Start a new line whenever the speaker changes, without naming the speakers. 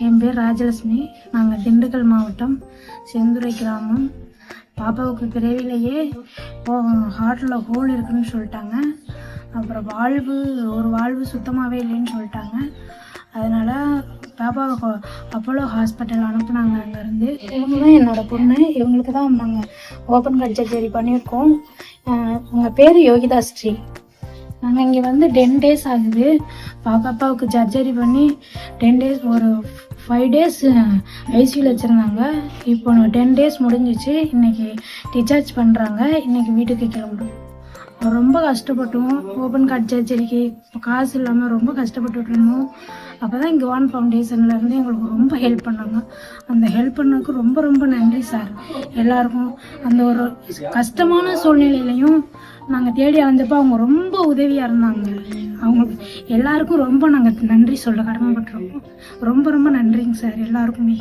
என் பேர் ராஜலட்சுமி. நாங்கள் திண்டுக்கல் மாவட்டம் செந்துறை கிராமம். பாப்பாவுக்கு பிறவிலேயே ஹார்ட்டில் ஹோல் இருக்குதுன்னு சொல்லிட்டாங்க. அப்புறம் ஒரு வாழ்வு சுத்தமாகவே இல்லைன்னு சொல்லிட்டாங்க. அதனால் பாப்பாவை அப்போலோ ஹாஸ்பிட்டல் அனுப்புனாங்க. அங்கேருந்து இவங்க தான் என்னோடய பொண்ணு. இவங்களுக்கு தான் நாங்கள் ஓப்பன் ஹார்ட் சர்ஜரி பண்ணியிருக்கோம். உங்கள் பேர் யோகிதா ஸ்ரீ. நாங்கள் இங்கே வந்து 10 days ஆகுது. பாப்பாவுக்கு சர்ஜரி பண்ணி 10 days, ஒரு 5 days ஐசியூவில் வச்சுருந்தாங்க. இப்போ 10 days முடிஞ்சிச்சு. இன்றைக்கி டிஸ்சார்ஜ் பண்ணுறாங்க. இன்றைக்கி வீட்டுக்கு கிளம்புறோம். ரொம்ப கஷ்டப்பட்டோம். ஓப்பன் ஹார்ட் சர்ஜரிக்கு இப்போ காசு இல்லாமல் ரொம்ப கஷ்டப்பட்டுட்டு இருந்தோம். அப்போ தான் இங்கே வான் ஃபவுண்டேஷன்லேருந்து எங்களுக்கு ரொம்ப ஹெல்ப் பண்ணாங்க. அந்த ஹெல்ப் பண்ணதுக்கு ரொம்ப ரொம்ப நன்றி சார். எல்லாருக்கும் அந்த ஒரு கஷ்டமான சூழ்நிலையிலையும் நாங்கள் தேடி அலைஞ்சப்போ அவங்க ரொம்ப உதவியாக இருந்தாங்க. அவங்களுக்கு எல்லாருக்கும் ரொம்ப நாங்கள் நன்றி சொல்ல கடமைப்பட்டிருக்கோம். ரொம்ப ரொம்ப நன்றிங்க சார் எல்லாருக்குமே.